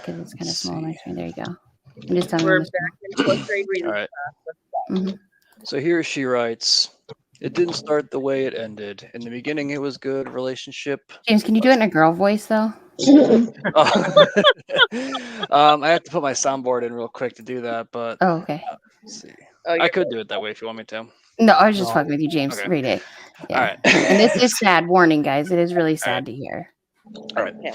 because it's kind of Let's small on my see. screen. There you go. I'm just telling We're you. back in fourth grade reading All right. class. Mhm. So here she writes, it didn't start the way it ended. In the beginning, it was good relationship. James, can you do it in a girl voice though? Oh. I have to put my soundboard in real quick to do that, but Oh, okay. let's see. Oh, I you're could do it that way if you want me to. No, I was just No. fucking with you, James. Okay. Read it. Yeah. All right. And this is sad. Warning, guys. It is really sad right. to hear. All right. okay.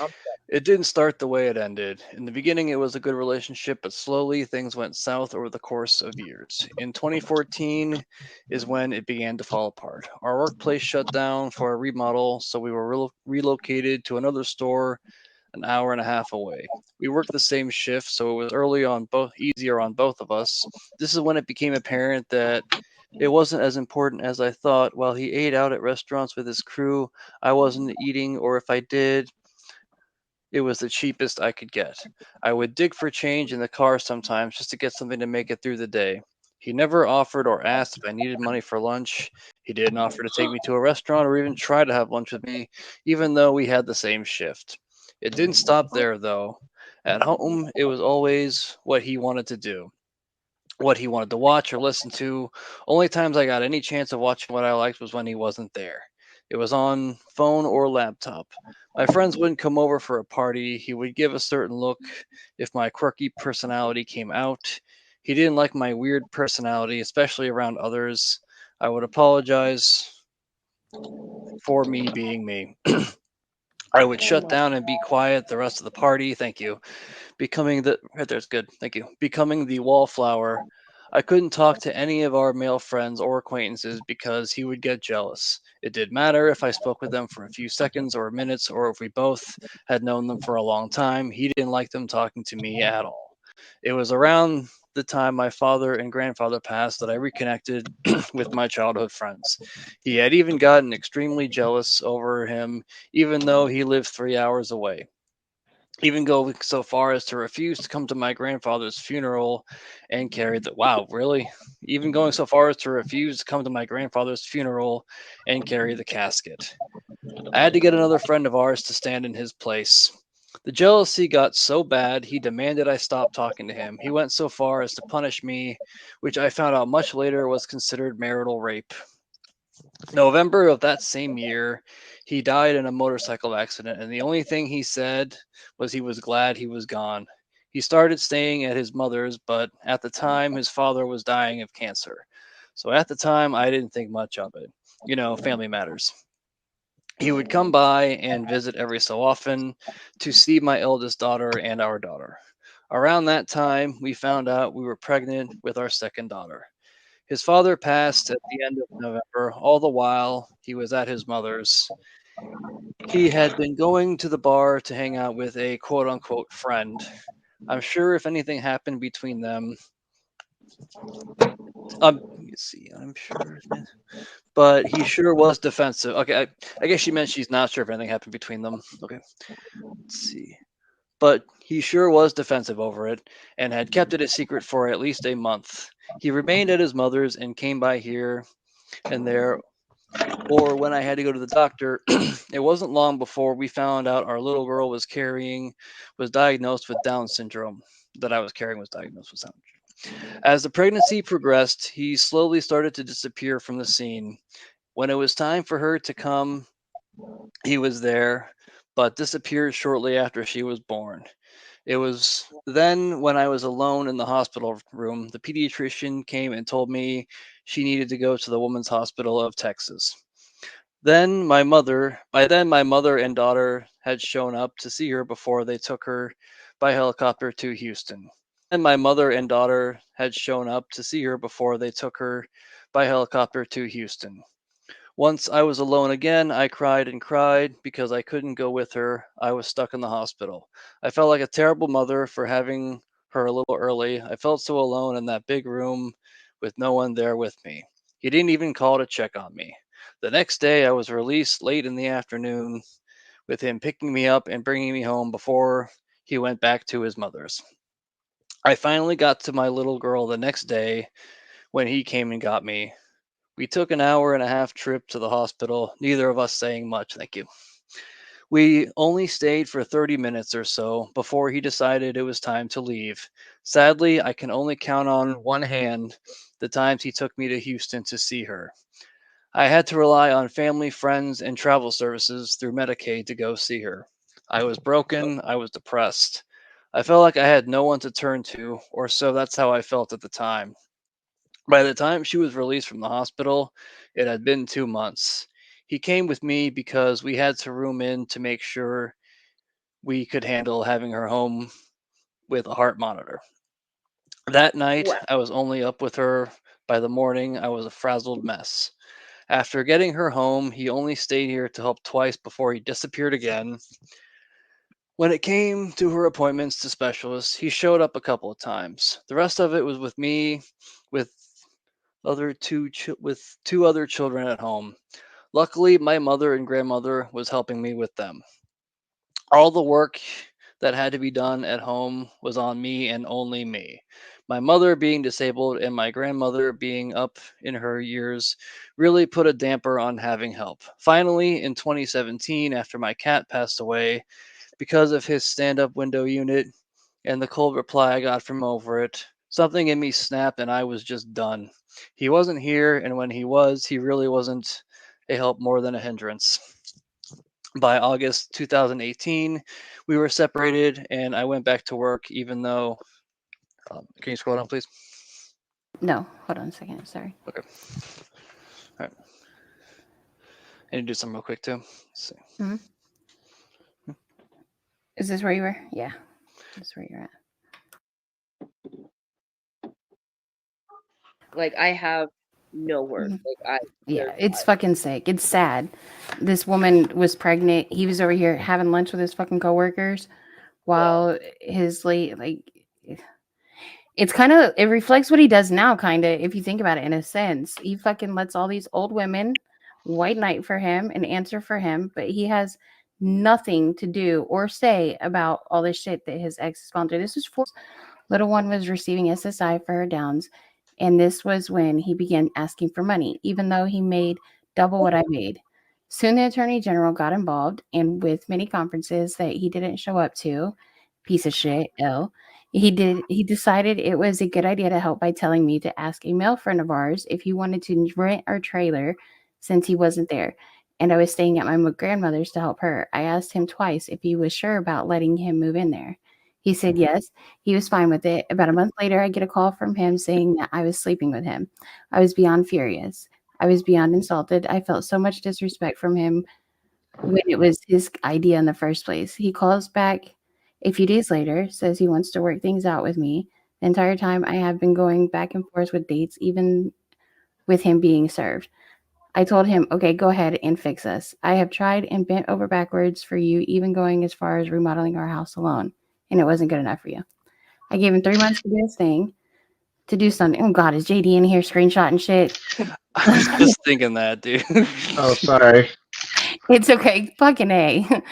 It didn't start the way it ended. In the beginning, it was a good relationship, but slowly things went south over the course of years. In 2014 is when it began to fall apart. Our workplace shut down for a remodel, so we were relocated to another store an hour and a half away. We worked the same shift, so it was easier on both of us. This is when it became apparent that it wasn't as important as I thought. While he ate out at restaurants with his crew, I wasn't eating, or if I did, it was the cheapest I could get. I would dig for change in the car sometimes just to get something to make it through the day. He never offered or asked if I needed money for lunch. He didn't offer to take me to a restaurant or even try to have lunch with me, even though we had the same shift. It didn't stop there, though. At home, it was always what he wanted to do, what he wanted to watch or listen to. Only times I got any chance of watching what I liked was when he wasn't there. It was on phone or laptop. My friends wouldn't come over for a party. He would give a certain look if my quirky personality came out. He didn't like my weird personality, especially around others. I would apologize for me being me. I would shut down and be quiet the rest of the party. Thank you. Becoming the right there's good. Thank you. Becoming the wallflower. I couldn't talk to any of our male friends or acquaintances because he would get jealous. It didn't matter if I spoke with them for a few seconds or minutes or if we both had known them for a long time. He didn't like them talking to me at all. It was around the time my father and grandfather passed that I reconnected with my childhood friends. He had even gotten extremely jealous over him, even though he lived 3 hours away, even go so far as to refuse to come to my grandfather's funeral and carry the wow, really? Even going so far as to refuse to come to my grandfather's funeral and carry the casket. I had to get another friend of ours to stand in his place. The jealousy got so bad, he demanded I stop talking to him. He went so far as to punish me, which I found out much later was considered marital rape. November of that same year, he died in a motorcycle accident, and the only thing he said was he was glad he was gone. He started staying at his mother's, but at the time, his father was dying of cancer. So at the time, I didn't think much of it. You know, family matters. He would come by and visit every so often to see my eldest daughter and our daughter. Around that time, we found out we were pregnant with our second daughter. His father passed at the end of November. All the while, he was at his mother's. He had been going to the bar to hang out with a quote unquote friend. I'm sure if anything happened between them, let me see, I'm sure, but he sure was defensive. Okay, I guess she meant she's not sure if anything happened between them. Okay, let's see. But he sure was defensive over it and had kept it a secret for at least a month. He remained at his mother's and came by here and there, or when I had to go to the doctor. It wasn't long before we found out our little girl was diagnosed with Down syndrome. That I was carrying was diagnosed with Down syndrome. As the pregnancy progressed, he slowly started to disappear from the scene. When it was time for her to come, he was there, but disappeared shortly after she was born. It was then when I was alone in the hospital room, the pediatrician came and told me she needed to go to the Women's Hospital of Texas. By then my mother and daughter had shown up to see her before they took her by helicopter to Houston. Then my mother and daughter had shown up to see her before they took her by helicopter to Houston. Once I was alone again, I cried and cried because I couldn't go with her. I was stuck in the hospital. I felt like a terrible mother for having her a little early. I felt so alone in that big room with no one there with me. He didn't even call to check on me. The next day, I was released late in the afternoon with him picking me up and bringing me home before he went back to his mother's. I finally got to my little girl the next day when he came and got me. We took an hour and a half trip to the hospital, neither of us saying much. Thank you. We only stayed for 30 minutes or so before he decided it was time to leave. Sadly, I can only count on one hand the times he took me to Houston to see her. I had to rely on family, friends, and travel services through Medicaid to go see her. I was broken, I was depressed. I felt like I had no one to turn to, or so that's how I felt at the time. By the time she was released from the hospital, it had been 2 months. He came with me because we had to room in to make sure we could handle having her home with a heart monitor. That night, Wow. I was only up with her. By the morning, I was a frazzled mess. After getting her home, he only stayed here to help twice before he disappeared again. When it came to her appointments to specialists, he showed up a couple of times. The rest of it was with me, with with two other children at home. Luckily, my mother and grandmother was helping me with them. All the work that had to be done at home was on me and only me. My mother being disabled and my grandmother being up in her years really put a damper on having help. Finally, in 2017, after my cat passed away, because of his stand up window unit and the cold reply I got from over it, something in me snapped and I was just done. He wasn't here, and when he was, he really wasn't a help more than a hindrance. By August 2018, we were separated and I went back to work, even though. Can you scroll down, please? No, hold on a second. Sorry. Okay. All right. I need to do something real quick, too. Let's see. Mhm. Is this where you were? Yeah, that's where you're at. Like I have no words. Mhm. Like Yeah, it's fucking sick. It's sad. This woman was pregnant. He was over here having lunch with his fucking coworkers while his it's kind of, it reflects what he does now, kind of, if you think about it in a sense. He fucking lets all these old women white knight for him and answer for him, but he has nothing to do or say about all this shit that his ex has gone through. This was 4 little one was receiving SSI for her downs, and this was when he began asking for money, even though he made double what I made. Soon the attorney general got involved, and with many conferences that he didn't show up to, piece of shit, L. He decided it was a good idea to help by telling me to ask a male friend of ours if he wanted to rent our trailer since he wasn't there. And I was staying at my grandmother's to help her. I asked him twice if he was sure about letting him move in there. He said yes. He was fine with it. About a month later, I get a call from him saying that I was sleeping with him. I was beyond furious. I was beyond insulted. I felt so much disrespect from him when it was his idea in the first place. He calls back a few days later, says he wants to work things out with me. The entire time I have been going back and forth with dates, even with him being served. I told him, okay, go ahead and fix us. I have tried and bent over backwards for you, even going as far as remodeling our house alone, and it wasn't good enough for you. I gave him 3 months to do his thing, to do something. Oh God, is JD in here screenshotting shit? I was just thinking that, dude. Oh, sorry. It's okay. Fucking A.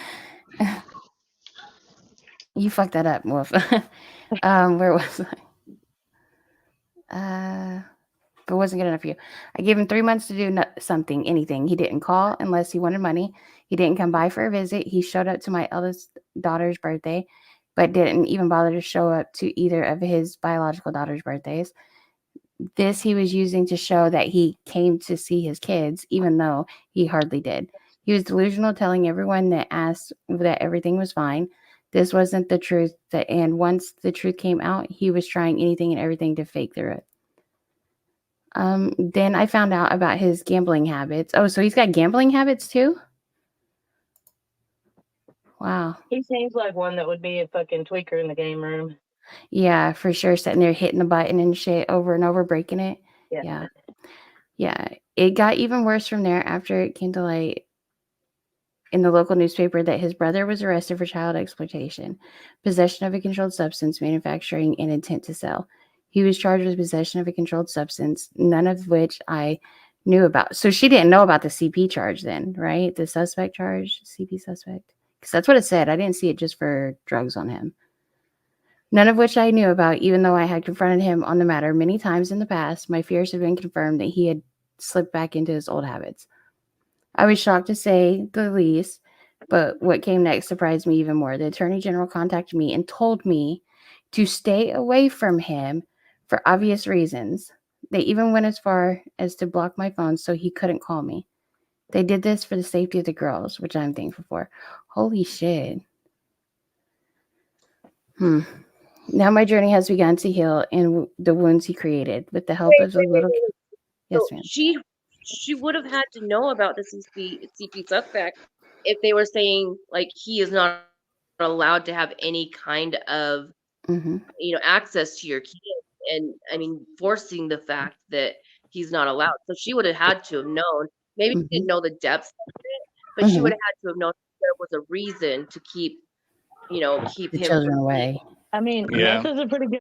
You fucked that up, Wolf. Where was I? But it wasn't good enough for you. I gave him 3 months to do something, anything. He didn't call unless he wanted money. He didn't come by for a visit. He showed up to my eldest daughter's birthday, but didn't even bother to show up to either of his biological daughter's birthdays. This he was using to show that he came to see his kids, even though he hardly did. He was delusional, telling everyone that asked that everything was fine. This wasn't the truth. And once the truth came out, he was trying anything and everything to fake through it. Then I found out about his gambling habits. Oh, so he's got gambling habits too? Wow. He seems like one that would be a fucking tweaker in the game room. Yeah, for sure. Sitting there hitting the button and shit over and over, breaking it. Yeah. Yeah. It got even worse from there after it came to light in the local newspaper that his brother was arrested for child exploitation, possession of a controlled substance, manufacturing, and intent to sell. He was charged with possession of a controlled substance, none of which I knew about. So she didn't know about the CP charge then, right? The suspect charge, CP suspect. Because that's what it said. I didn't see it just for drugs on him. None of which I knew about, even though I had confronted him on the matter many times in the past. My fears had been confirmed that he had slipped back into his old habits. I was shocked to say the least But what came next surprised me even more. The Attorney General contacted me and told me to stay away from him for obvious reasons. They even went as far as to block my phone so he couldn't call me. They did this for the safety of the girls, which I'm thankful for. Holy shit. Now my journey has begun to heal and the wounds he created with the help of a little. Yes, So ma'am. she would have had to know about the CP suspect if they were saying like he is not allowed to have any kind of Mm-hmm. access to your kids, and I mean forcing the fact that he's not allowed. So she would have had to have known. Maybe she didn't know the depths of it, but she would have had to have known there was a reason to keep The him children from away. I mean, Yeah. this is a pretty good